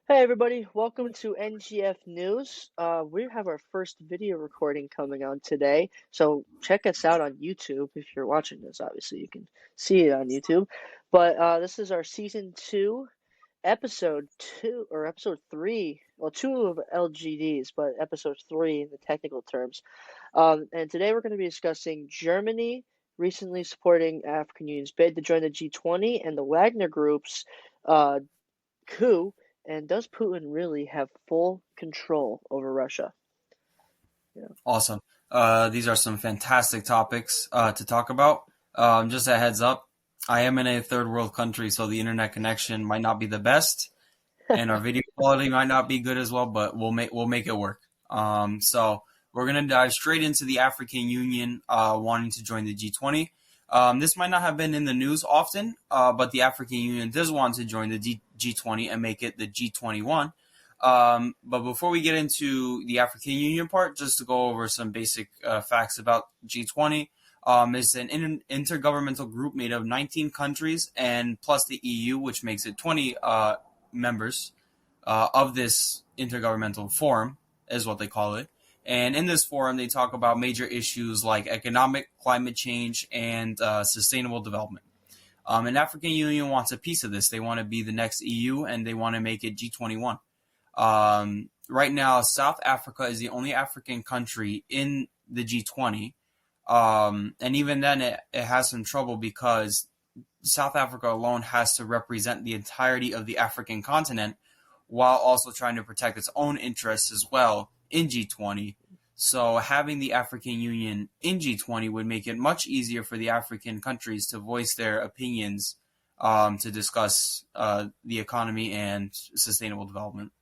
Hey everybody, welcome to NGF News. We have our first video recording coming on today, so check us out on YouTube if you're watching this. Obviously, you can see it on YouTube. But this is our season two, episode two or episode three. Well, two of LGDs, but episode three in the technical terms. And today we're going to be discussing Germany recently supporting African Union's bid to join the G20 and the Wagner Group's uh, coup, and does Putin really have full control over Russia? Yeah. Awesome. These are some fantastic topics to talk about. Just a heads up, I am in a third world country, so the internet connection might not be the best, and our video quality might not be good as well, but we'll make it work. So we're gonna dive straight into the African Union wanting to join the G20. This might not have been in the news often, but the African Union does want to join the G20 and make it the G21. But before we get into the African Union part, just to go over some basic facts about G20, it's an intergovernmental group made of 19 countries and plus the EU, which makes it 20 members of this intergovernmental forum, is what they call it. And in this forum, they talk about major issues like economic, climate change, and sustainable development. And African Union wants a piece of this. They want to be the next EU, and they want to make it G21. Right now, South Africa is the only African country in the G20. And even then, it has some trouble because South Africa alone has to represent the entirety of the African continent while also trying to protect its own interests as well in G20. So having the African Union in G20 would make it much easier for the African countries to voice their opinions to discuss the economy and sustainable development.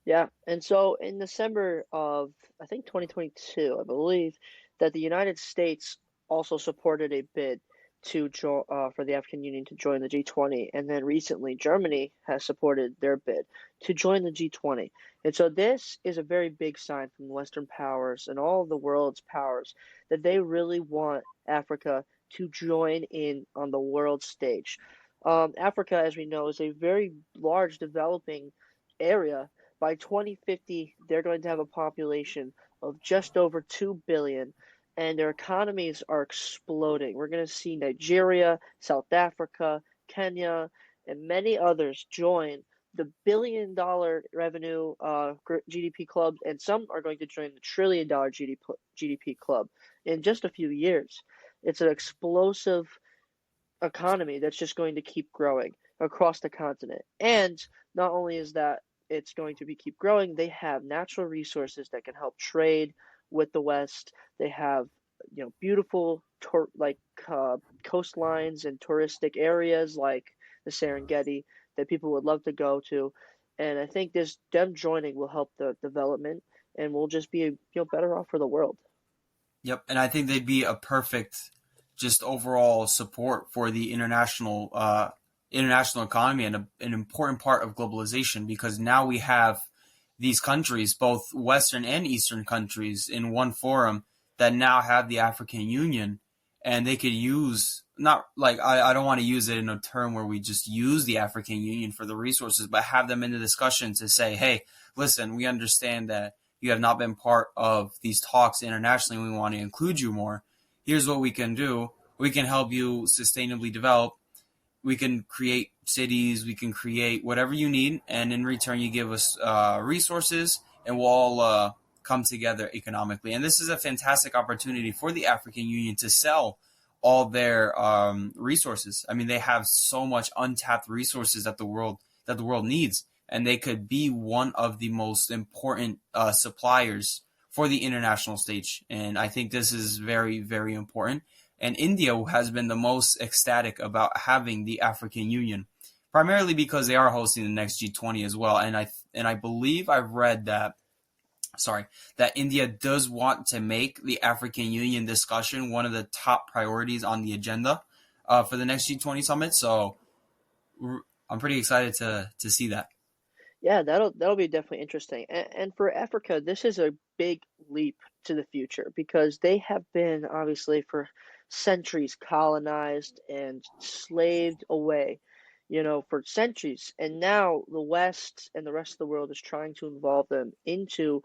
Yeah, and so in December of, I think 2022, I believe that the United States also supported a bid to for the African Union to join the G20, and then recently Germany has supported their bid to join the G20. And so this is a very big sign from Western powers and all of the world's powers that they really want Africa to join in on the world stage. Africa, as we know, is a very large developing area. By 2050, they're going to have a population of just over 2 billion, and their economies are exploding. We're going to see Nigeria, South Africa, Kenya, and many others join the billion-dollar revenue GDP club, and some are going to join the trillion-dollar GDP club in just a few years. It's an explosive economy that's just going to keep growing across the continent. And not only is that it's going to be keep growing, they have natural resources that can help trade with the West. They have, beautiful coastlines and touristic areas like the Serengeti that people would love to go to. And I think this them joining will help the development, and we'll just be better off for the world. Yep, and I think they'd be a perfect, just overall support for the international economy and an important part of globalization because now we have these countries, both Western and Eastern countries, in one forum that now have the African Union, and they could use not like I don't want to use it in a term where we just use the African Union for the resources, but have them in the discussion to say, hey, listen, we understand that you have not been part of these talks internationally. We want to include you more. Here's what we can do. We can help you sustainably develop. We can create cities. We can create whatever you need. And in return, you give us resources and we'll all come together economically. And this is a fantastic opportunity for the African Union to sell all their resources. I mean, they have so much untapped resources that the world needs, and they could be one of the most important suppliers for the international stage. And I think this is very, very important. And India has been the most ecstatic about having the African Union, primarily because they are hosting the next G20 as well. And I believe I've read that India does want to make the African Union discussion one of the top priorities on the agenda for the next G20 summit. So I'm pretty excited to see that. Yeah, that'll be definitely interesting. And for Africa, this is a big leap to the future because they have been obviously for centuries colonized and slaved away. for centuries. And now the West and the rest of the world is trying to involve them into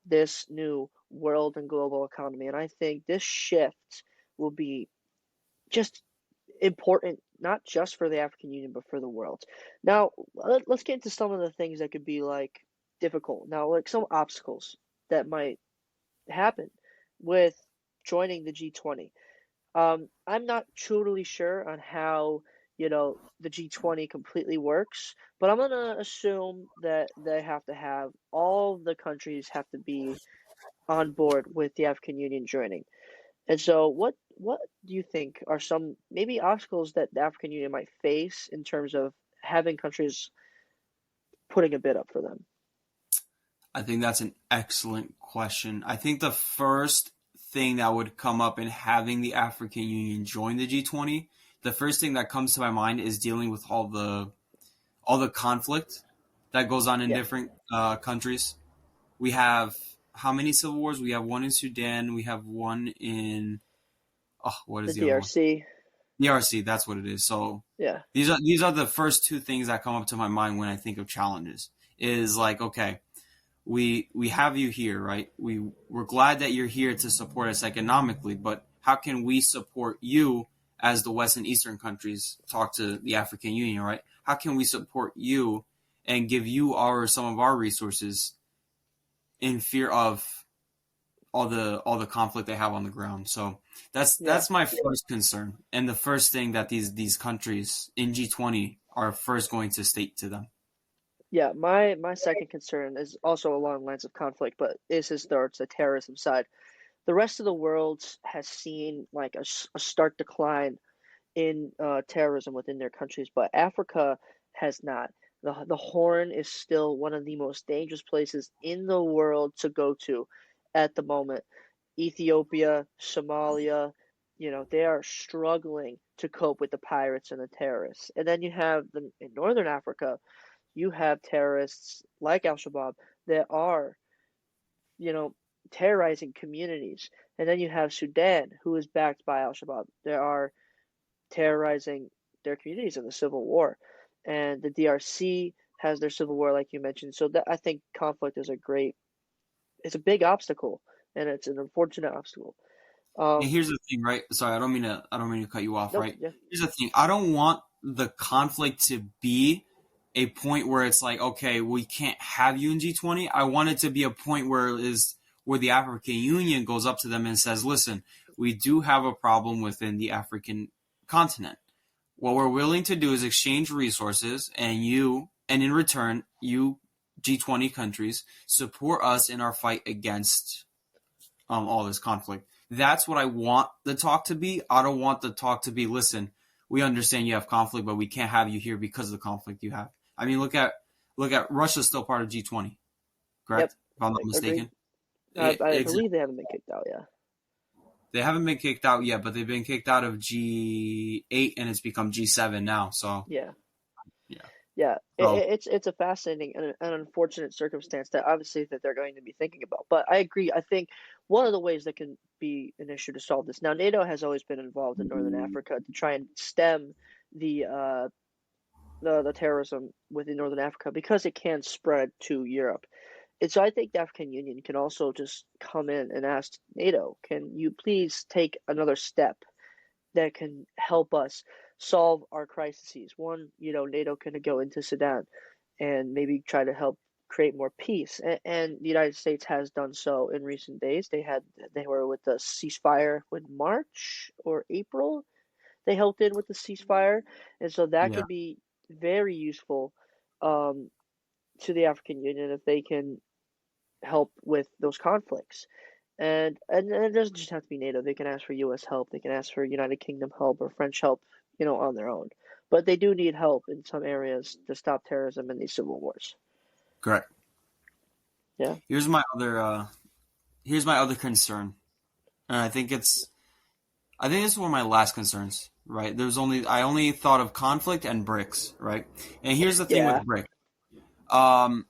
this new world and global economy. And I think this shift will be just important, not just for the African Union, but for the world. Now, let's get into some of the things that could be like difficult. Now, like some obstacles that might happen with joining the G20. I'm not totally sure on how, the G20 completely works, but I'm gonna assume that they have to have all the countries have to be on board with the African Union joining. And so, what do you think are some maybe obstacles that the African Union might face in terms of having countries putting a bid up for them? I think that's an excellent question. I think the first thing that would come up in having the African Union join the G20, the first thing that comes to my mind is dealing with all the conflict that goes on in Yeah, different countries. We have how many civil wars? We have one in Sudan. We have one in what the is the other one? DRC. DRC. That's what it is. So Yeah, these are the first two things that come up to my mind when I think of challenges. Is like, okay, we have you here, right? We're glad that you're here to support us economically, but how can we support you as the West and Eastern countries talk to the African Union, right? How can we support you and give you some of our resources in fear of all the conflict they have on the ground? So yeah, that's my first concern, and the first thing that these countries in G20 are first going to state to them. yeah. My second concern is also along the lines of conflict, but is towards the terrorism side. The rest of the world has seen like a stark decline in terrorism within their countries, but Africa has not. The Horn is still one of the most dangerous places in the world to go to at the moment. Ethiopia, Somalia, they are struggling to cope with the pirates and the terrorists. And then you have them in Northern Africa, you have terrorists like Al Shabaab that are, you know, terrorizing communities. And then you have Sudan, who is backed by Al Shabaab. There are terrorizing their communities in the civil war. And the DRC has their civil war, like you mentioned. So that I think conflict is it's a big obstacle, and it's an unfortunate obstacle. And Um, here's the thing, right? Sorry, I don't mean to cut you off, nope, right? yeah, Here's the thing. I don't want the conflict to be a point where it's like, okay, we can't have you in G20. I want it to be a point where the African Union goes up to them and says, listen, we do have a problem within the African continent. What we're willing to do is exchange resources, and in return, you G20 countries support us in our fight against all this conflict. That's what I want the talk to be. I don't want the talk to be, listen, we understand you have conflict, but we can't have you here because of the conflict you have. I mean, look at Russia's still part of G20, yep, correct? If I'm not agreed. mistaken. I believe they haven't been kicked out, yeah. They haven't been kicked out yet, but they've been kicked out of G8 and it's become G7 now. So Yeah, yeah. yeah. So It's a fascinating and an unfortunate circumstance that obviously that they're going to be thinking about. But I agree. I think one of the ways that can be an issue to solve this. Now, NATO has always been involved in Northern Africa to try and stem the uh the terrorism within Northern Africa because it can spread to Europe. And so I think the African Union can also just come in and ask NATO, can you please take another step that can help us solve our crises? One, NATO can go into Sudan and maybe try to help create more peace. And the United States has done so in recent days. They were with the ceasefire with March or April. They helped in with the ceasefire, and so that yeah. could be very useful um, to the African Union if they can help with those conflicts. And it doesn't just have to be NATO. They can ask for U.S. help. They can ask for United Kingdom help or French help, on their own. But they do need help in some areas to stop terrorism and these civil wars. Correct. Yeah, Here's my other concern. And I think this is one of my last concerns, right? I only thought of conflict and BRICS, right? And here's the thing with yeah, BRICS. Um,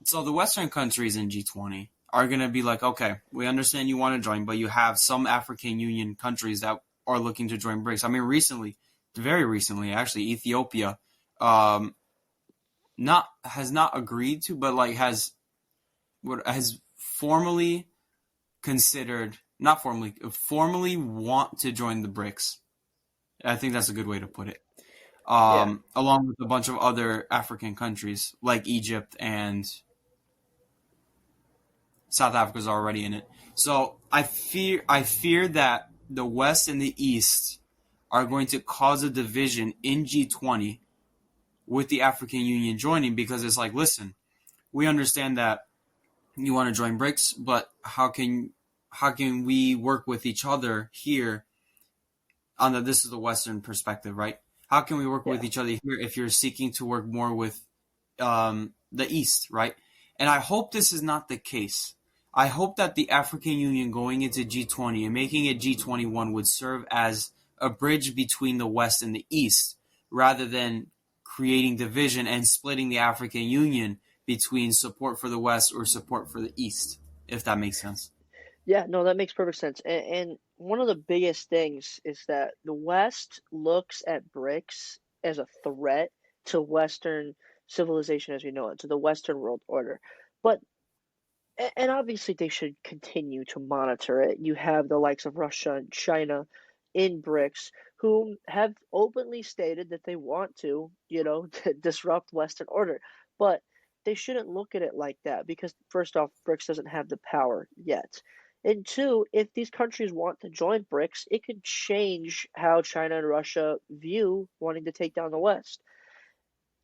so the Western countries in G20 are going to be like, okay, we understand you want to join, but you have some African Union countries that are looking to join BRICS. I mean, very recently, actually, Ethiopia um, not has not agreed to, but like has formally considered, not formally, formally want to join the BRICS. I think that's a good way to put it. Yeah, Along with a bunch of other African countries like Egypt and South Africa's already in it. So I fear that the West and the East are going to cause a division in G20 with the African Union joining, because it's like, listen, we understand that you want to join BRICS, but how can we work with each other here on the, this is the Western perspective, right? How can we work with yeah, each other here if you're seeking to work more with the East, right? And I hope this is not the case. I hope that the African Union going into G20 and making it G21 would serve as a bridge between the West and the East, rather than creating division and splitting the African Union between support for the West or support for the East, if that makes sense. yeah. No, that makes perfect sense. And one of the biggest things is that the West looks at BRICS as a threat to Western civilization as we know it, to the Western world order. But and obviously they should continue to monitor it. You have the likes of Russia and China in BRICS who have openly stated that they want to, to disrupt Western order. But they shouldn't look at it like that because first off, BRICS doesn't have the power yet. And two, if these countries want to join BRICS, it could change how China and Russia view wanting to take down the West.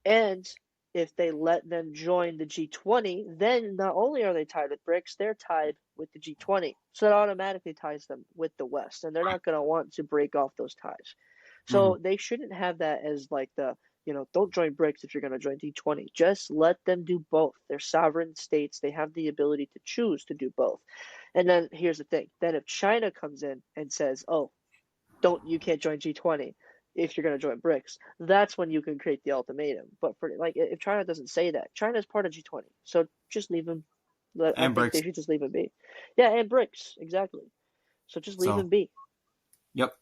And if they let them join the G20, then not only are they tied with BRICS, they're tied with the G20. So that automatically ties them with the West, and they're not going to want to break off those ties. Mm-hmm. So they shouldn't have that as like don't join BRICS if you're going to join G20. Just let them do both. They're sovereign states. They have the ability to choose to do both. And then here's the thing. Then if China comes in and says, "Oh, don't you can't join G20 if you're going to join BRICS," that's when you can create the ultimatum. But for like if China doesn't say that, China is part of G20, so just leave them. I And think they BRICS. should just leave him be. Yeah, and BRICS exactly. So just leave So, him be. yep.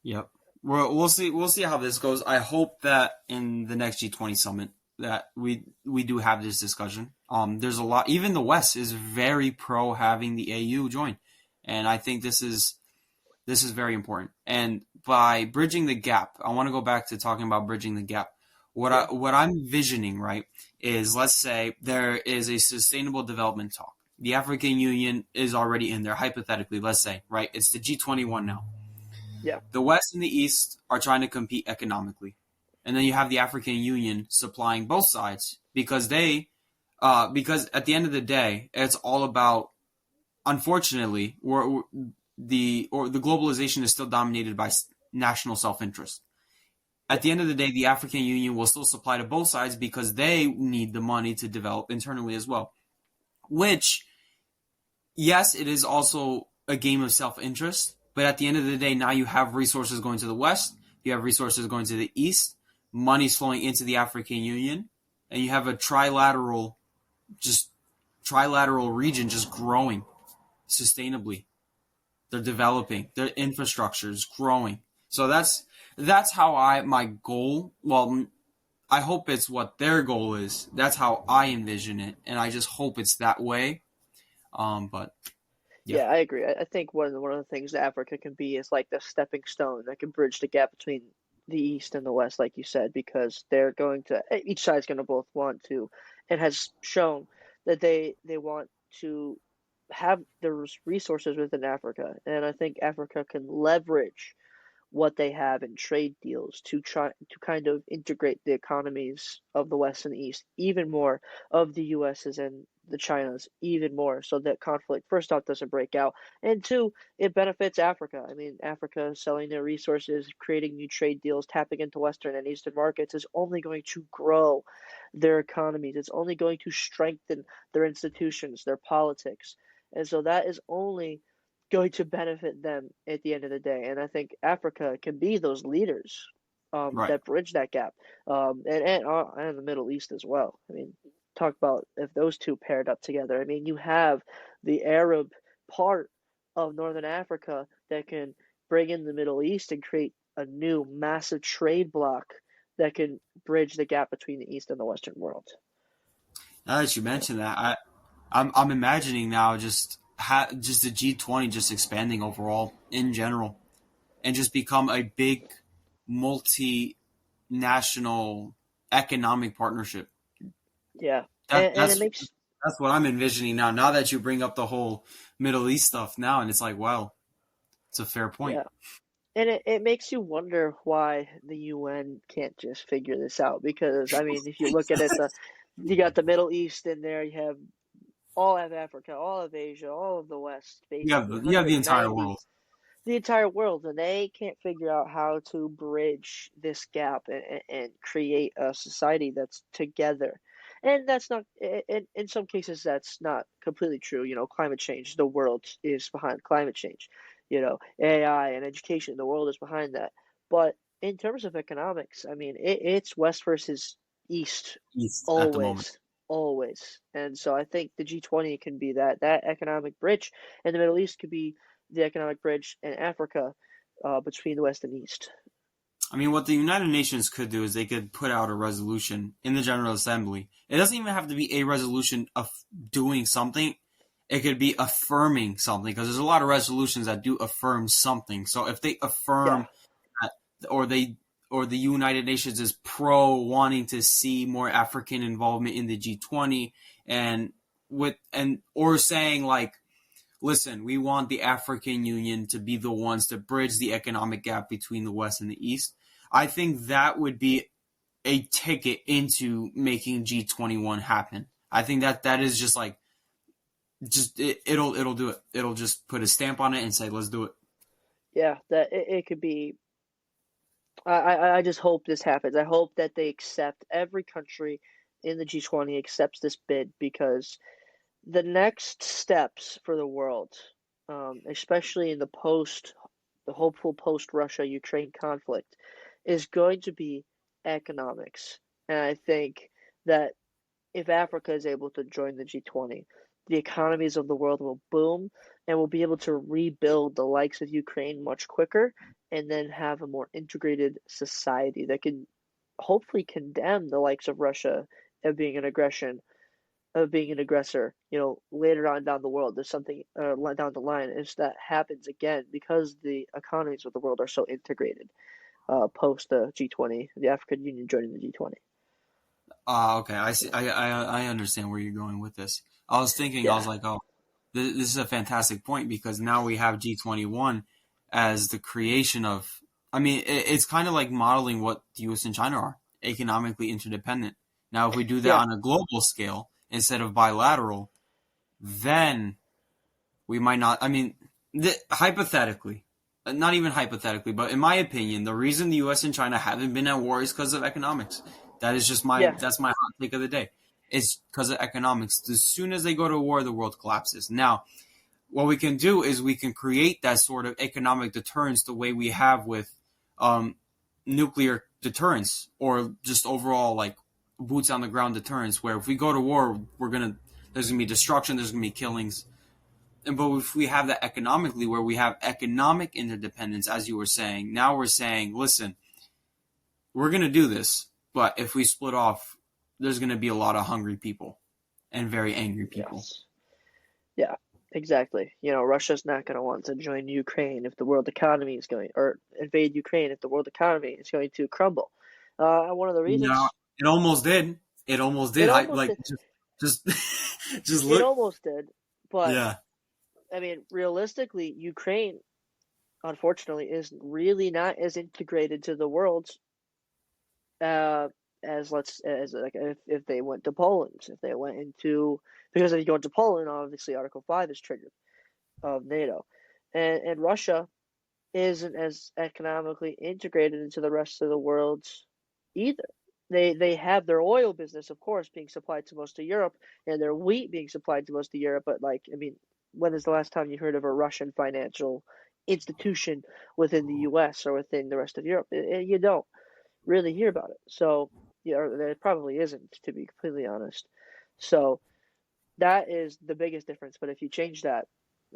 Yep. We'll see. We'll see how this goes. I hope that in the next G20 summit that we do have this discussion. There's a lot. Even the West is very pro having the AU join, and I think this is very important. And by bridging the gap, I want to go back to talking about bridging the gap. Yeah, What I'm visioning, right, is, let's say there is a sustainable development talk. The African Union is already in there, hypothetically. Let's say, right, it's the G21 now. yeah, The West and the East are trying to compete economically, and then you have the African Union supplying both sides, because at the end of the day, it's all about, unfortunately, the globalization is still dominated by national self interest. At yeah, the end of the day, the African Union will still supply to both sides because they need the money to develop internally as well. Which, yes, it is also a game of self interest, but at the end of the day, now you have resources going to the West, you have resources going to the East, money's flowing into the African Union, and you have a just trilateral region just growing sustainably. They're developing. Their infrastructure is growing. So that's how my goal. Well, I hope it's what their goal is. That's how I envision it, and I just hope it's that way. But yeah, yeah. I agree. I think one of the things that Africa can be is like the stepping stone that can bridge the gap between the East and the West, like you said, because they're going to each side's going to both want to, and has shown that they want to have the resources within Africa, and I think Africa can leverage what they have in trade deals to try to kind of integrate the economies of the West and the East even more, of the US's and the China's even more, so that conflict first off doesn't break out, and two, it benefits Africa. I mean, Africa selling their resources, creating new trade deals, tapping into Western and Eastern markets is only going to grow their economies. It's only going to strengthen their institutions, their politics. And so that is only going to benefit them at the end of the day. And I think Africa can be those leaders right, that bridge that gap, and the Middle East as well. I mean, talk about if those two paired up together. I mean, you have the Arab part of Northern Africa that can bring in the Middle East and create a new massive trade bloc that can bridge the gap between the East and the Western world. Now that you mentioned that, I'm imagining now just the G20 just expanding overall in general and just become a big multinational economic partnership. Yeah, That and it makes that's what I'm envisioning now. Now that you bring up the whole Middle East stuff now, and it's like, wow, it's a fair point. yeah, and it makes you wonder why the UN can't just figure this out. Because I mean, if you look at it, you got the Middle East in there, you have all of Africa, all of Asia, all of the West, basically You have the entire 190, world. the entire world, and they can't figure out how to bridge this gap and create a society that's together. And that's not, in some cases, that's not completely true. You know, climate change, the world is behind climate change. You know, AI and education, the world is behind that. But in terms of economics, I mean, it's West versus East East at the moment. always, always. And so I think the G20 can be that economic bridge, and the Middle East could be the economic bridge in Africa between the West and East. I mean, what the United Nations could do is they could put out a resolution in the General Assembly. It doesn't even have to be a resolution of doing something. It could be affirming something because there's a lot of resolutions that do affirm something. So if they Yeah, affirm that, or the United Nations is pro wanting to see more African involvement in the G20 and or saying like, listen, we want the African Union to be the ones to bridge the economic gap between the West and the East. I think that would be a ticket into making G21 happen. I think that is just like it'll do it. It'll just put a stamp on it and say let's do it. yeah, that it could be. I just hope this happens. I hope that they accept every country in the G20 accepts this bid because the next steps for the world, especially in the hopeful post Russia Ukraine conflict, is going to be economics. And I think that if Africa is able to join the G20, the economies of the world will boom and we'll be able to rebuild the likes of Ukraine much quicker and then have a more integrated society that can hopefully condemn the likes of Russia of being an aggression of being an aggressor, you know, later on down the world. There's something down the line if that happens again because the economies of the world are so integrated post the G20, the African Union joining the G20. Okay. I see. I understand where you're going with this. I was thinking. I was Yeah, like, oh, this is a fantastic point because now we have G21 as the creation of. I mean, it's kind of like modeling what the U.S. and China are economically interdependent. Now, if we do that yeah, on a global scale instead of bilateral, then we might not. I mean, hypothetically, not even hypothetically, but in my opinion, the reason the U.S. and China haven't been at war is because of economics. That is just yeah, my hot take of the day. It's because of economics. As soon as they go to war, the world collapses. Now, what we can do is we can create that sort of economic deterrence the way we have with um, nuclear deterrence or just overall like boots on the ground deterrence. Where if we go to war, there's gonna be destruction, there's gonna be killings, but if we have that economically, where we have economic interdependence, as you were saying, now we're saying, listen, we're going to do this, but if we split off, there's going to be a lot of hungry people and very angry people. yes, yeah, exactly. You know, Russia's not going to want to join Ukraine if the world economy is going, or invade Ukraine if the world economy is going to crumble. One of the No, reasons it almost did. It almost it did. almost did, Just, just it look. almost did, but Yeah. I mean, realistically, Ukraine, unfortunately, is really not as integrated to the world uh, as as like if they went to Poland, if they went into because if you go into Poland, obviously Article 5 is triggered of NATO, and Russia isn't as economically integrated into the rest of the world either. They have their oil business, of course, being supplied to most of Europe, and their wheat being supplied to most of Europe. But like, I mean, when is the last time you heard of a Russian financial institution within the U.S. or within the rest of Europe? You don't really hear about it. So, yeah, or there probably isn't, to be completely honest. So that is the biggest difference. But if you change that,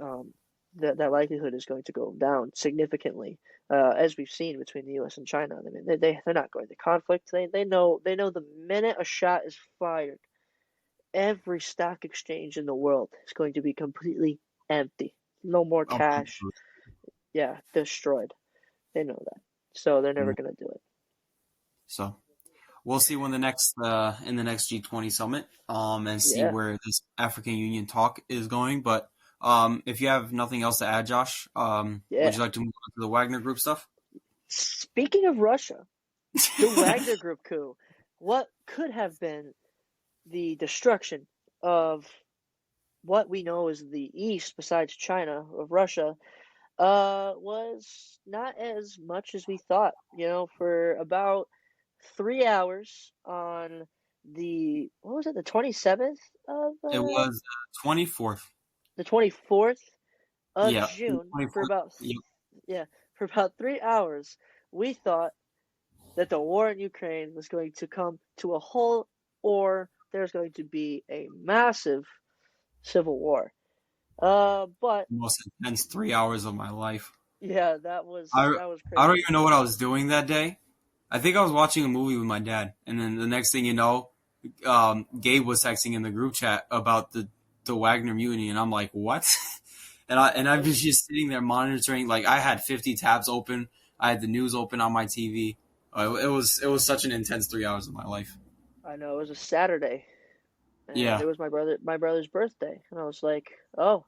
um, that likelihood is going to go down significantly, as we've seen between the U.S. and China. I mean, they're not going to conflict. They know the minute a shot is fired, every stock exchange in the world is going to be completely empty. No more Oh, cash. Yeah, destroyed. They know that, so they're never going to do it. so we'll see when the next in the next G20 summit, and see Yeah, where this African Union talk is going. But if you have nothing else to add, Josh, would yeah. you like to move on to the Wagner Group stuff? Speaking of Russia, the Wagner Group coup, what could have been the destruction of what we know as the East, besides China, of Russia, was not as much as we thought. For about 3 hours on what was it, the 27th of It was 24th. the 24th of Yeah, June, for 24th. about Yep. yeah, for about 3 hours, we thought that the war in Ukraine was going to come to a halt, or there's going to be a massive civil war. But The most intense 3 hours of my life. yeah, that was I that was I don't crazy. even know what I was doing that day. I think I was watching a movie with my dad, and then the next thing you know, Gabe was texting in the group chat about the Wagner mutiny, and I'm like, what? And I was just sitting there monitoring. Like I had 50 tabs open. I had the news open on my TV. It was such an intense 3 hours of my life. I know it was a Saturday, and Yeah, it was my brother's birthday, and I was like, oh,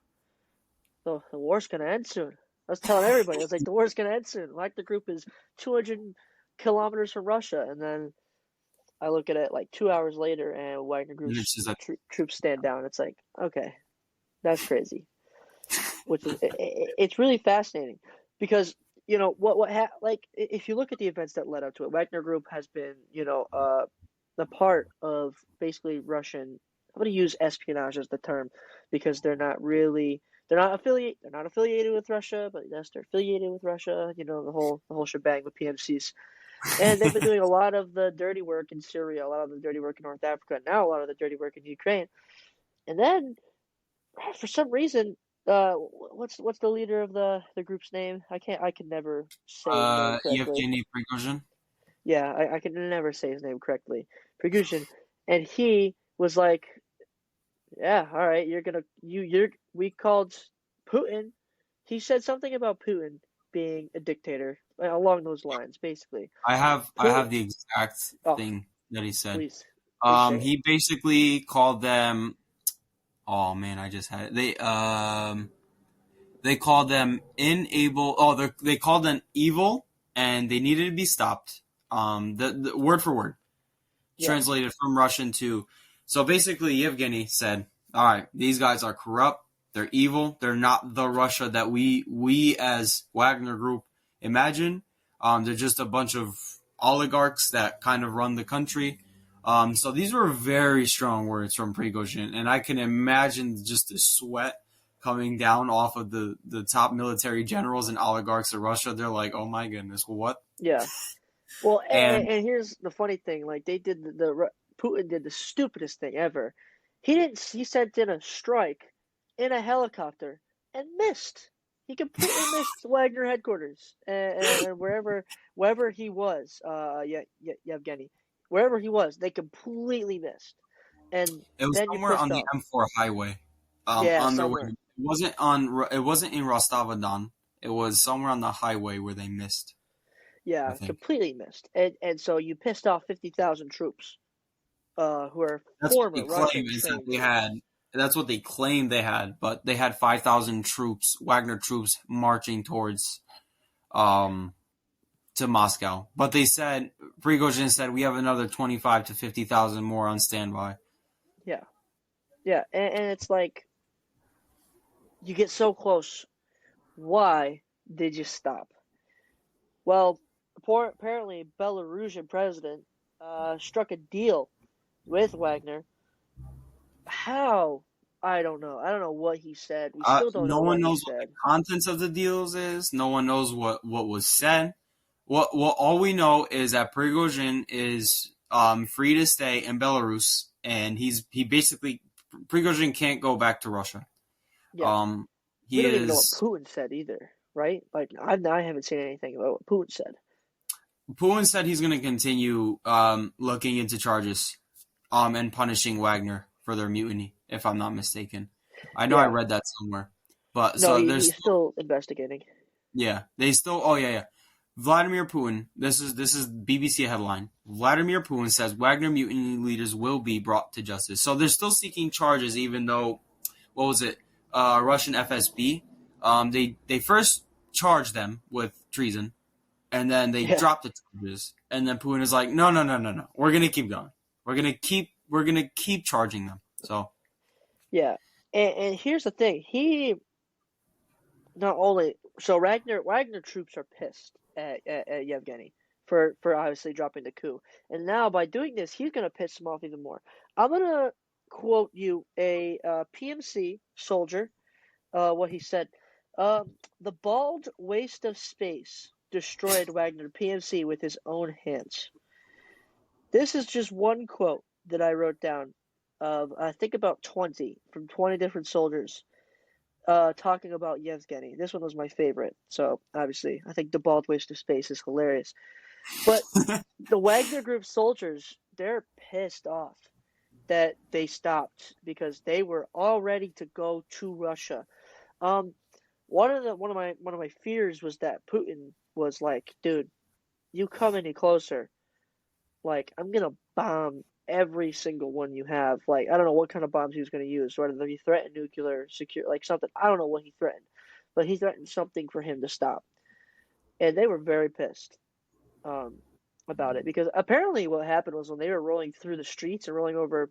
the war's gonna end soon. I was telling everybody, I was like, the war's gonna end soon. Like, the group is 200 kilometers from Russia, and then I look at it like 2 hours later, and Wagner and Group's it's just like, troops stand down. It's like, okay, that's crazy. Which is it's really fascinating, because like, if you look at the events that led up to it, Wagner Group has been, the part of basically Russian. I'm going to use espionage as the term, because they're not affiliated with Russia, but yes, they're affiliated with Russia. The whole shebang with PMCs, and they've been doing a lot of the dirty work in Syria, a lot of the dirty work in North Africa, and now a lot of the dirty work in Ukraine. And then, for some reason, what's the leader of the group's name? I can never say his name correctly. Yevgeny Prigozhin. Yeah, I can never say his name correctly. Prigozhin, and he was like, "Yeah, all right, we called Putin." He said something about Putin being a dictator, along those lines, basically. I have Putin. the exact Oh, thing that he said. please say it. He basically called them. Oh man, I just had it. They called them unable. Oh, they called them evil, and they needed to be stopped. The word for word Yeah, translated from Russian to. So basically, Yevgeny said, "All right, these guys are corrupt. They're evil. They're not the Russia that we as Wagner Group imagine. They're just a bunch of oligarchs that kind of run the country." So these were very strong words from Prigozhin, and I can imagine just the sweat coming down off of the top military generals and oligarchs of Russia. They're like, "Oh my goodness, what?" yeah. Well, and, And and here's the funny thing: like, they did Putin did the stupidest thing ever. He sent in a strike in a helicopter and missed. He completely missed Wagner headquarters, and wherever he was, Yevgeny, wherever he was, they completely missed. And it was then you somewhere pissed on the off. M4 highway, Yeah, on their way. somewhere. It wasn't in Rostov-on-Don. It was somewhere on the highway where they missed, I Yeah, think. completely missed. And so you pissed off 50,000 troops, who are That's what they former claim Russian is that trained they had. troops. That's what they claimed they had, but they had 5,000 troops, Wagner troops, marching towards um to Moscow. But they said Prigozhin said we have another 25 to 50,000 more on standby. Yeah, yeah, and it's like, you get so close. Why did you stop? Well, apparently, Belarusian president struck a deal with Wagner. How? I don't know. I don't know what he said. We still don't No know one what he knows what the said. contents of the deals is. No one knows what was said. What all we know is that Prigozhin is free to stay in Belarus, and he basically Prigozhin can't go back to Russia. Yeah, Um, We He don't even know what is. Putin said either, right? Like I haven't seen anything about what Putin said. Putin said he's going to continue looking into charges and punishing Wagner for their mutiny, if I'm not mistaken. I know I Yeah, read that somewhere. But no, so there's he's still investigating. yeah, they still oh yeah. Vladimir Putin, this is BBC headline. Vladimir Putin says Wagner mutiny leaders will be brought to justice. So they're still seeking charges even though what was it? Russian FSB. They first charged them with treason and then they Yeah, dropped the charges. And then Putin is like, no, no, no, no, no. We're gonna keep going. We're gonna keep charging them. So yeah. And here's the thing. He not only so Wagner troops are pissed at Yevgeny for obviously dropping the coup, and now by doing this, he's gonna piss him off even more. I'm gonna quote you a PMC soldier. What he said. The bald waste of space destroyed Wagner PMC with his own hands. This is just one quote that I wrote down of I think about 20 from 20 different soldiers talking about Yevgeny. This one was my favorite. So obviously, I think the bald waste of space is hilarious. But the Wagner Group soldiers, they're pissed off that they stopped because they were all ready to go to Russia. Um, one of my fears was that Putin was like, dude, you come any closer, like I'm gonna bomb every single one you have. Like I don't know what kind of bombs he was gonna use, whether he threatened nuclear secure like something. I don't know what he threatened, but he threatened something for him to stop. And they were very pissed um about it because apparently what happened was when they were rolling through the streets and rolling over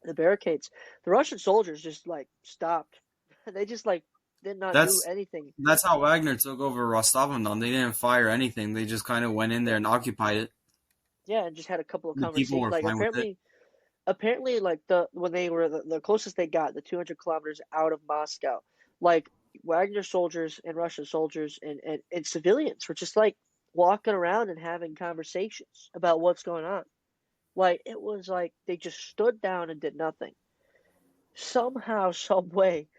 the barricades, the Russian soldiers just like stopped. They just like did not do that's anything. that's how Wagner took over Rostov on Don. They didn't fire anything. They just kind of went in there and occupied it. Yeah, and just had a couple of The people conversations. were Like fine with it. apparently, like when they were the closest they got, the 200 kilometers out of Moscow, like Wagner soldiers and Russian soldiers and civilians were just like walking around and having conversations about what's going on. Like it was like they just stood down and did nothing. Somehow, some way,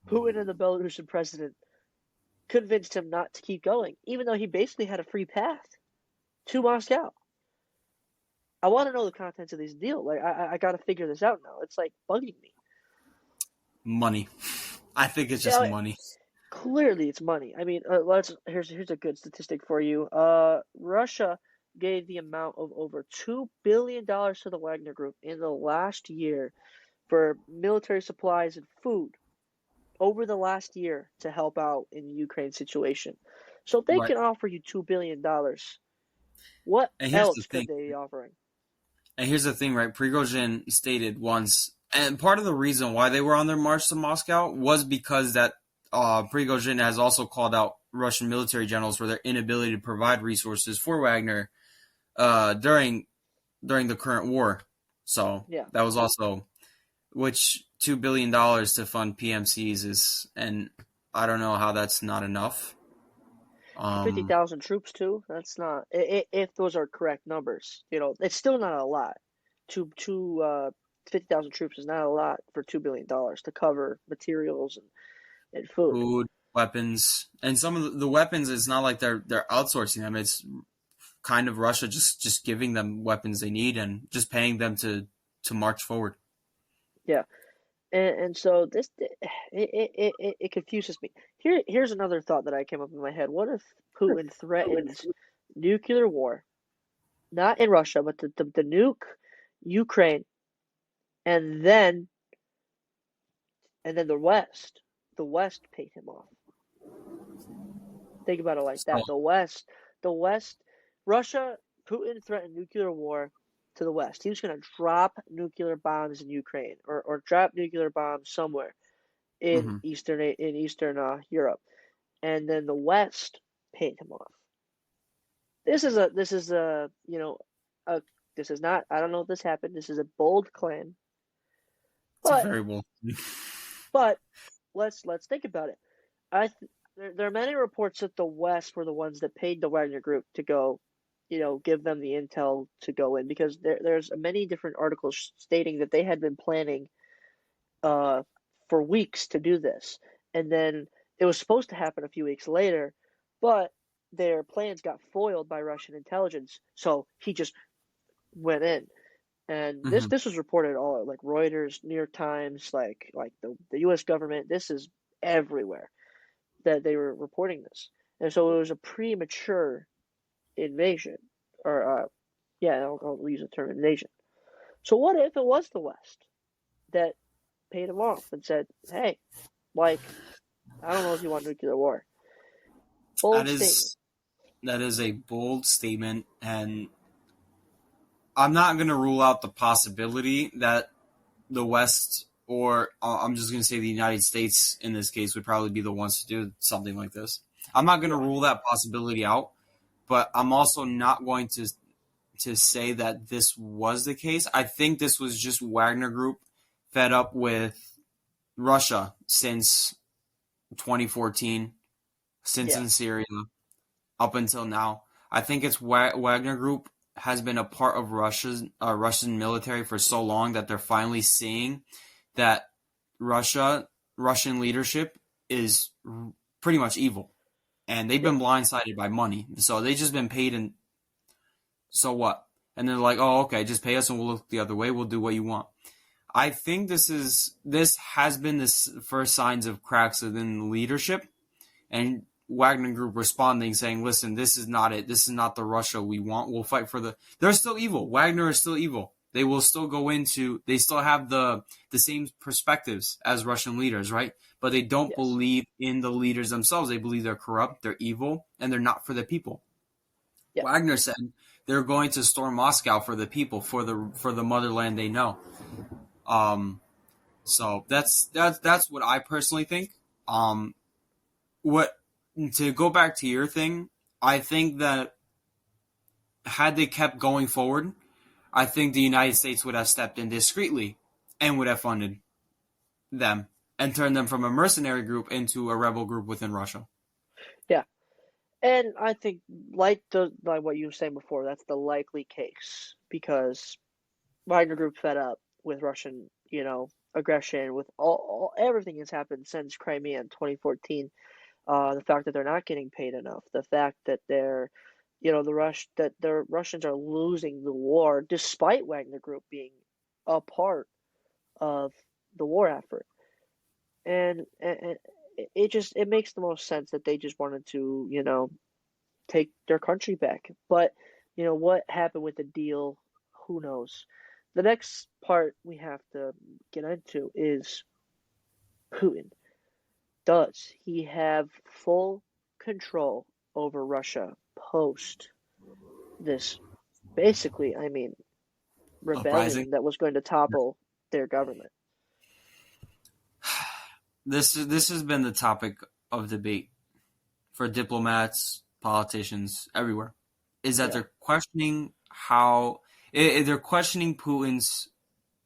Putin and the Belarusian president convinced him not to keep going, even though he basically had a free path to Moscow. I want to know the contents of this deal. Like I got to figure this out now. It's like bugging me. Money. I think it's just Yeah, money. clearly it's money. I mean, let's here's a good statistic for you. Russia gave the amount of over $2 billion to the Wagner Group in the last year for military supplies and food over the last year to help out in the Ukraine situation. So if they Right. can offer you $2 billion, what And here's the else thing. could they be offering? And here's the thing, right? Prigozhin stated once, and part of the reason why they were on their march to Moscow was because that Prigozhin has also called out Russian military generals for their inability to provide resources for Wagner during the current war. So Yeah, that was also which $2 billion to fund PMCs is, and I don't know how that's not enough. for fifty Um, thousand troops too. That's not if those are correct numbers. You know, it's still not a lot. To 50,000 troops is not a lot for $2 billion to cover materials and food. food, weapons, and some of the weapons. It's not like they're outsourcing them. It's kind of Russia just giving them weapons they need and just paying them to march forward. Yeah, and so this it confuses me. Here's another thought that I came up in my head. What if Putin threatens nuclear war, not in Russia, but the nuke Ukraine, and then the West paid him off. Think about it like So that. The West, Russia, Putin threatened nuclear war to the West. He was going to drop nuclear bombs in Ukraine or drop nuclear bombs somewhere mhm. in Eastern Europe, and then the West paid him off. This is a a this is not I don't know if this happened. This is a bold claim, It's a but variable. but let's think about it. There are many reports that the West were the ones that paid the Wagner Group to go, give them the intel to go in because there's many different articles stating that they had been planning uh, for weeks to do this, and then It was supposed to happen a few weeks later, but their plans got foiled by Russian intelligence, so he just went in. And this Hmm. this was reported all like Reuters, New York Times, like the U.S. government. This is everywhere that they were reporting this, and so it was a premature invasion, or yeah, I'll use the term invasion. So what if it was the West that paid him off and said, "Hey, like I don't know if you want nuclear war." That Bold statement. is that is a bold statement, and I'm not going to rule out the possibility that the West, or I'm just going to say the United States in this case, would probably be the ones to do something like this. I'm not going to Yeah, rule that possibility out, but I'm also not going to say that this was the case. I think this was just Wagner Group fed up with Russia since 2014, since yeah, in Syria up until now. I think it's Wagner Group has been a part of Russian military for so long that they're finally seeing that Russia Russian leadership is pretty much evil, and they've yeah, been blindsided by money. So they just been paid, and so what? And they're like, oh, okay, just pay us, and we'll look the other way. We'll do what you want. I think this has been this first signs of cracks within leadership, and Wagner Group responding saying, "Listen, this is not it. This is not the Russia we want. We'll fight for the." They're still evil. Wagner is still evil. They will still go into. They still have the same perspectives as Russian leaders, right? But they don't yes, believe in the leaders themselves. They believe they're corrupt, they're evil, and they're not for the people. yeah, Wagner said they're going to storm Moscow for the people, for the motherland they know. Um, so that's what I personally think. What To go back to your thing, I think that had they kept going forward, I think the United States would have stepped in discreetly and would have funded them and turned them from a mercenary group into a rebel group within Russia. yeah. And I think, like what you were saying before, that's the likely case because Wagner Group fed up with Russian, aggression, with all everything that's happened since Crimea in 2014. The fact that they're not getting paid enough, the fact that the Russians are losing the war despite Wagner Group being a part of the war effort, and it makes the most sense that they just wanted to, take their country back. But, what happened with the deal, who knows? The next part we have to get into is Putin. Does he have full control over Russia post this basically, Uprising. rebellion that was going to topple their government? This has been the topic of debate for diplomats, politicians, everywhere. Is that Yeah, they're questioning how they're questioning Putin's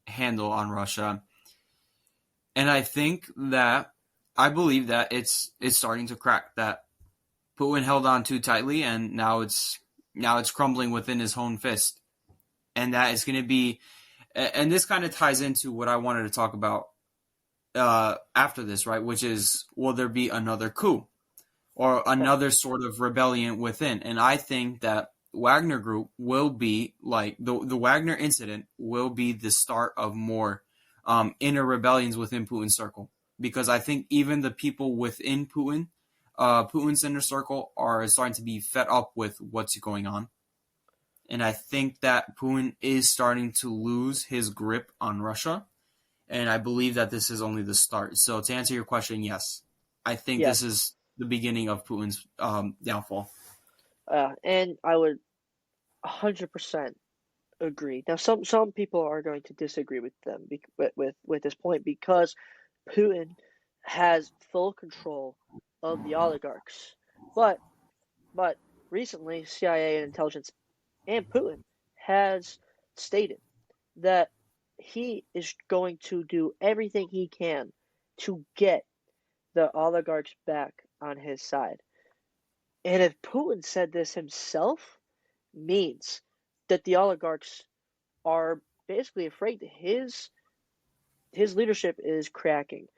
handle on Russia, and I believe that it's starting to crack. That Putin held on too tightly, and now it's crumbling within his own fist, and that is going to be. And this kind of ties into what I wanted to talk about after this, right? Which is, will there be another coup or yeah, another sort of rebellion within? And I think that Wagner Group will be like the Wagner incident will be the start of more inner rebellions within Putin's circle, because I think even the people within Putin's inner circle are starting to be fed up with what's going on. And I think that Putin is starting to lose his grip on Russia. And I believe that this is only the start. So to answer your question, yes, I think this yes. is the beginning of Putin's downfall. And I would 100% agree. Now, some people are going to disagree with them with this point because Putin has full control of the oligarchs. But but recently, CIA and intelligence and Putin has stated that he is going to do everything he can to get the oligarchs back on his side. And if Putin said this himself, means that the oligarchs are basically afraid that his leadership is cracking.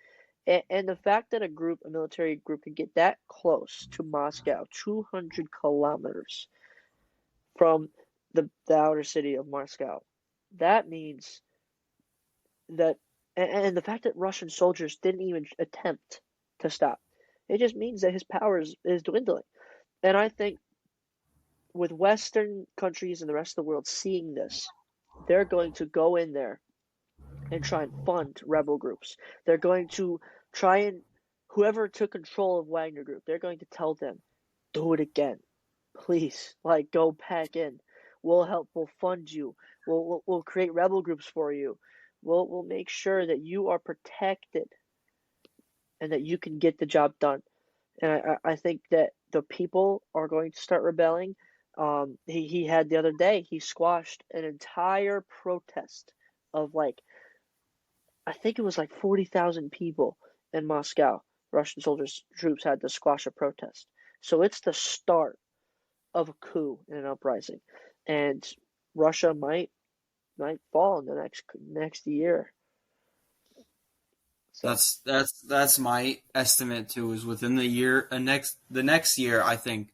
And the fact that a military group could get that close to Moscow, 200 kilometers from the outer city of Moscow, that means that, and the fact that Russian soldiers didn't even attempt to stop, it just means that his power is dwindling. And I think with Western countries and the rest of the world seeing this, they're going to go in there and try and fund rebel groups. They're going to try and whoever took control of Wagner Group, they're going to tell them, do it again, please. Like go back in. We'll help. We'll fund you. We'll create rebel groups for you. We'll make sure that you are protected and that you can get the job done. And I think that the people are going to start rebelling. He had the other day, he squashed an entire protest of like, I think it was like 40,000 people in Moscow. Russian soldiers, troops had to squash a protest. So it's the start of a coup and an uprising. And Russia might fall in the next year. So That's my estimate too. Is within the next year, I think.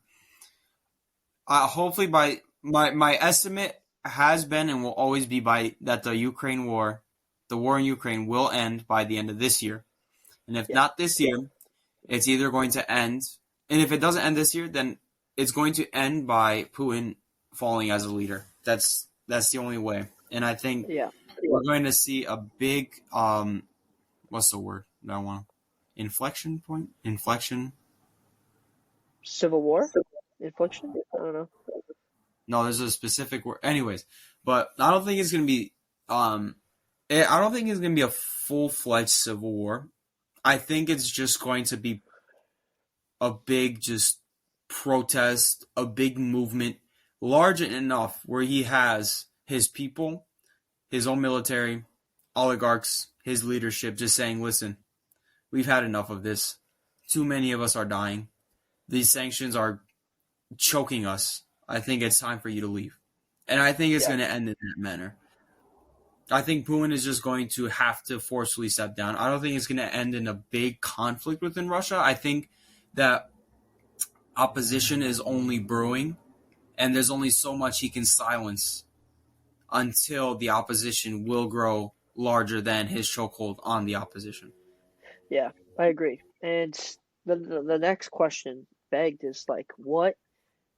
Hopefully, by my estimate has been and will always be by that the war in Ukraine will end by the end of this year. And if yeah, not this year, it's either going to end, and if it doesn't end this year, then it's going to end by Putin falling as a leader. That's the only way. And I think yeah. we're going to see a big what's the word that I want? Inflection point? Inflection? Civil war? Infliction? I don't know. No, there's a specific word. Anyways, but I don't think it's going to be I don't think it's going to be a full-fledged civil war. I think it's just going to be a big just protest, a big movement, large enough where he has his people, his own military, oligarchs, his leadership just saying, listen, we've had enough of this. Too many of us are dying. These sanctions are choking us. I think it's time for you to leave. And I think it's Yeah, going to end in that manner. I think Putin is just going to have to forcefully step down. I don't think it's going to end in a big conflict within Russia. I think that opposition is only brewing, and there's only so much he can silence until the opposition will grow larger than his chokehold on the opposition. yeah, I agree. And the next question begged is like, what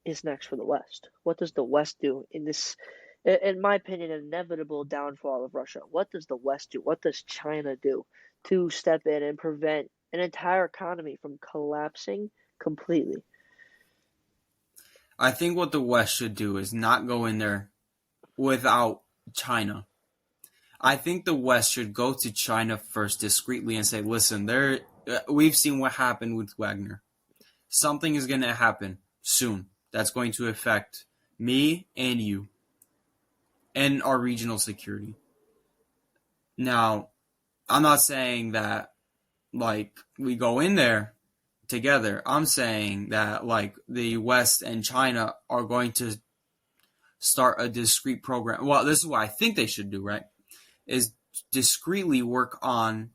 is next for the West? What does the West do in this, in my opinion, inevitable downfall of Russia? What does the West do? What does China do to step in and prevent an entire economy from collapsing completely? I think what the West should do is not go in there without China. I think the West should go to China first discreetly and say, listen, we've seen what happened with Wagner. Something is going to happen soon that's going to affect me and you and our regional security. Now, I'm not saying that like we go in there together. I'm saying that like the West and China are going to start a discrete program. Well, this is what I think they should do, right? Is discreetly work on.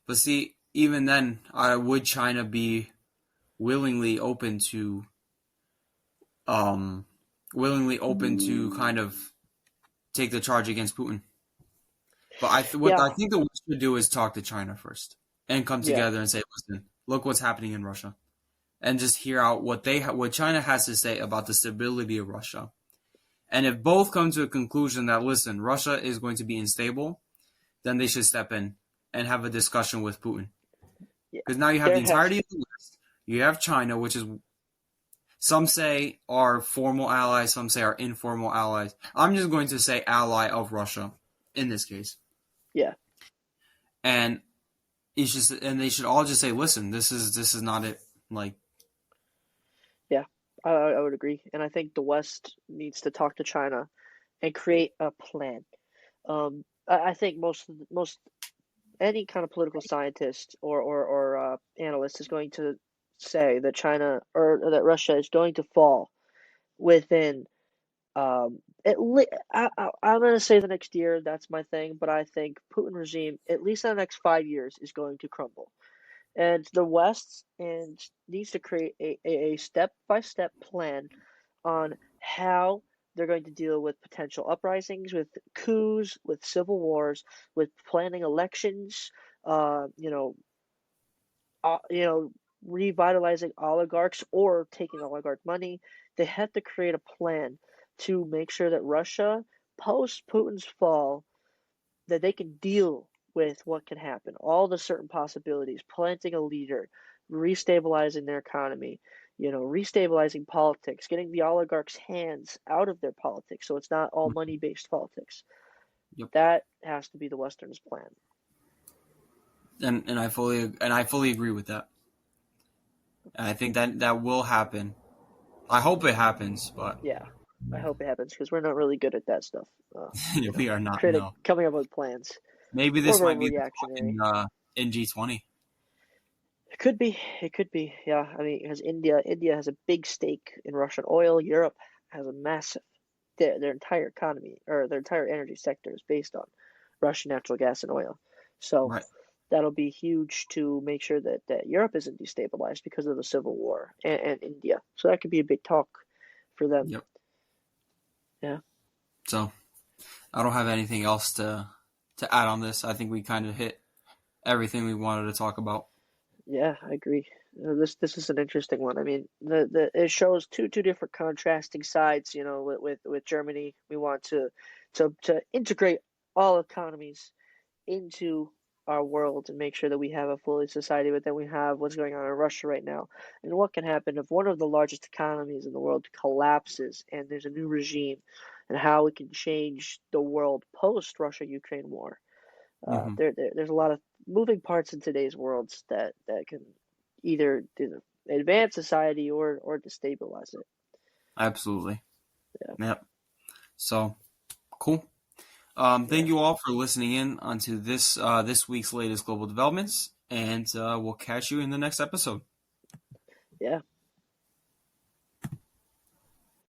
But see, even then, would China be willingly open to, um, kind of take the charge against Putin? But what Yeah, I think the West should do is talk to China first and come yeah, together and say, listen, look what's happening in Russia, and just hear out what China has to say about the stability of Russia. And if both come to a conclusion that, listen, Russia is going to be unstable, then they should step in and have a discussion with Putin. yeah. Because now you have the There has entirety of the West. You have China, which is, some say are formal allies, some say are informal allies. I'm just going to say ally of Russia in this case. yeah, And they should all just say, listen, this is not it. Like, yeah. I would agree, and I think the West needs to talk to China and create a plan. I think most any kind of political scientist or analyst is going to say that China or that Russia is going to fall within I'm going to say the next year, that's my thing, but I think Putin regime, at least in the next 5 years, is going to crumble. And the West needs to create a step-by-step plan on how they're going to deal with potential uprisings, with coups, with civil wars, with planning elections, uh, you know, you know, revitalizing oligarchs or taking oligarch money. They have to create a plan to make sure that Russia, post Putin's fall, that they can deal with what can happen, all the certain possibilities, planting a leader, restabilizing their economy, restabilizing politics, getting the oligarchs' hands out of their politics so it's not all money-based politics. Yep. That has to be the Western's plan. And I fully agree with that. And I think that will happen. I hope it happens, but Yeah, I hope it happens because we're not really good at that stuff. we are not. Creating No. coming up with plans. Maybe More this of a might be the reactionary. fucking NG20. It could be. It could be. Yeah. I mean, because India has a big stake in Russian oil. Europe has a massive. Their entire economy or their entire energy sector is based on Russian natural gas and oil. So Right. that'll be huge to make sure that Europe isn't destabilized because of the civil war and India. So that could be a big talk for them. Yep. Yeah. So I don't have anything else to add on this. I think we kind of hit everything we wanted to talk about. Yeah, I agree. This is an interesting one. I mean, the it shows two different contrasting sides. With Germany, we want to integrate all economies into our world and make sure that we have a fully society. But then we have what's going on in Russia right now, and what can happen if one of the largest economies in the world collapses and there's a new regime, and how we can change the world post Russia-Ukraine war. Hmm. There's a lot of moving parts in today's worlds that can either advance society or destabilize it. Absolutely. Yeah, Yep. So cool. yeah, Thank you all for listening in onto this week's latest global developments, and we'll catch you in the next episode. yeah.